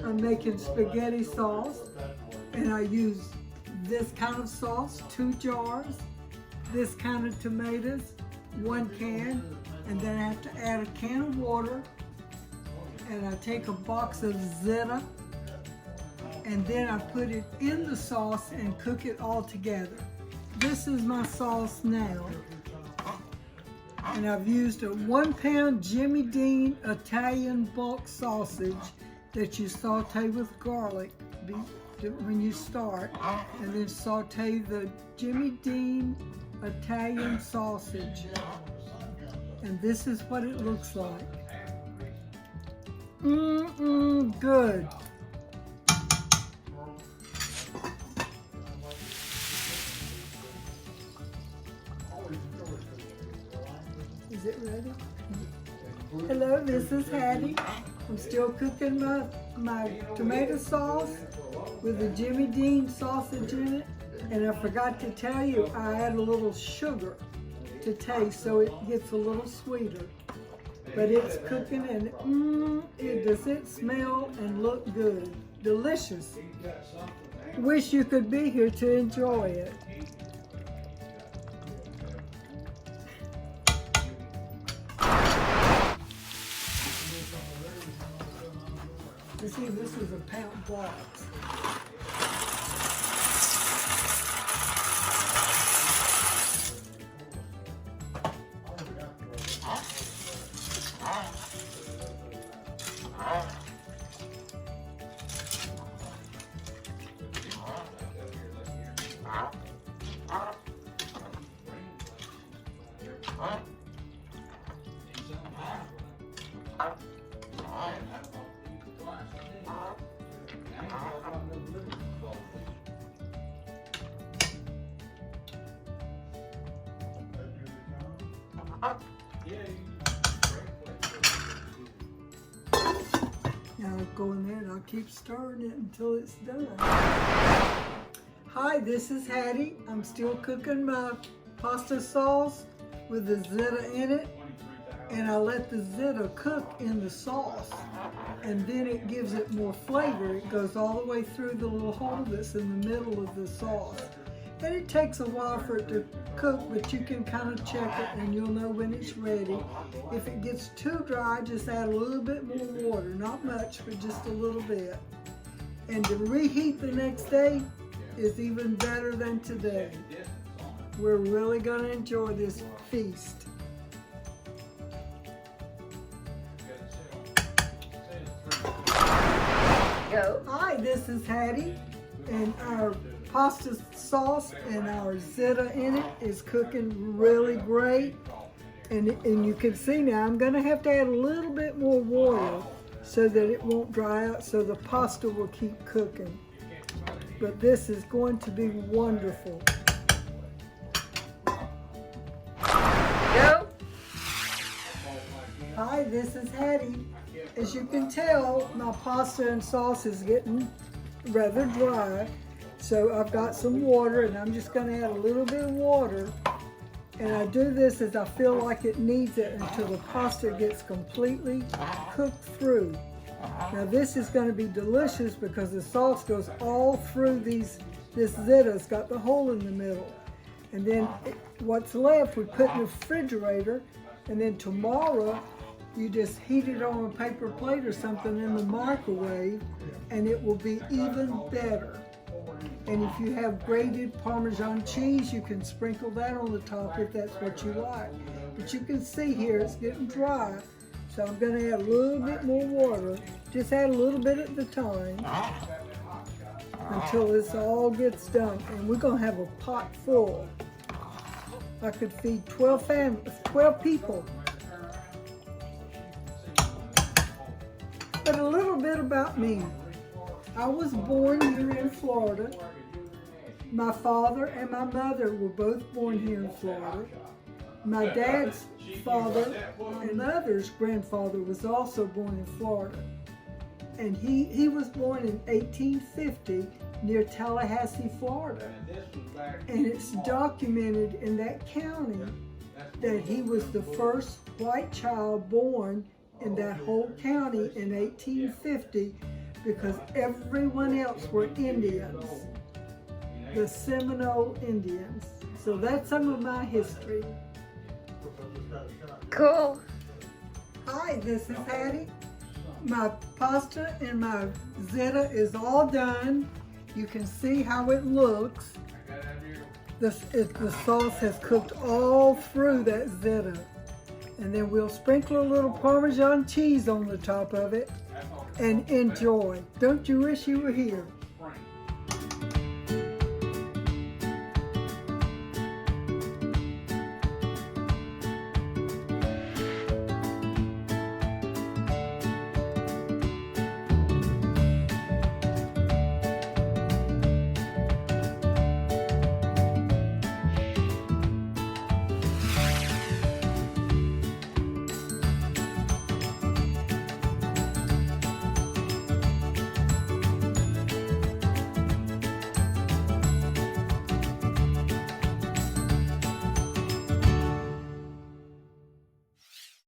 I'm making spaghetti sauce, and I use this kind of sauce, 2 jars, this kind of tomatoes, 1 can, and then I have to add a can of water, and I take a box of ZITI, and then I put it in the sauce and cook it all together. This is my sauce now, and I've used a 1-pound Jimmy Dean Italian bulk sausage that you saute with garlic when you start, and then saute the Jimmy Dean Italian sausage. And this is what it looks like. Good. Is it ready? Hello, this is Hattie. I'm still cooking my tomato sauce with the Jimmy Dean sausage in it. And I forgot to tell you, I add a little sugar to taste so it gets a little sweeter. But it's cooking, and does it smell and look good. Delicious. Wish you could be here to enjoy it. You see, this is a pound box. Now I'll go in there and I'll keep stirring it until it's done. Hi, this is Hattie. I'm still cooking my pasta sauce with the ZITI in it, and I let the ZITI cook in the sauce, and then it gives it more flavor. It goes all the way through the little hole that's in the middle of the sauce. And it takes a while for it to cook, but you can kind of check it and you'll know when it's ready. If it gets too dry, just add a little bit more water. Not much, but just a little bit. And to reheat the next day is even better than today. We're really going to enjoy this feast. Hi, this is Hattie, and our pasta sauce and our ZITI in it is cooking really great. And you can see now I'm going to have to add a little bit more water so that it won't dry out, so the pasta will keep cooking. But this is going to be wonderful. Go. Hi, this is Hattie. As you can tell, my pasta and sauce is getting rather dry. So I've got some water, and I'm just going to add a little bit of water. And I do this as I feel like it needs it until the pasta gets completely cooked through. Now this is going to be delicious because the sauce goes all through this ZITI. It's got the hole in the middle. And then what's left we put in the refrigerator, and then tomorrow you just heat it on a paper plate or something in the microwave, and it will be even better. And if you have grated Parmesan cheese, you can sprinkle that on the top if that's what you like. But you can see here it's getting dry, so I'm going to add a little bit more water. Just add a little bit at the time until this all gets done. And we're going to have a pot full. I could feed 12 people. But a little bit about me. I was born here in Florida. My father and my mother were both born here in Florida. My dad's father and mother's grandfather was also born in Florida. And he was born in 1850 near Tallahassee, Florida. And it's documented in that county that he was the first white child born in that whole county in 1850, because everyone else were Indians, the Seminole Indians. So that's some of my history. Cool. Hi, this is Hattie. My pasta and my ziti is all done. You can see how it looks. The sauce has cooked all through that ziti. And then we'll sprinkle a little Parmesan cheese on the top of it and enjoy. Don't you wish you were here?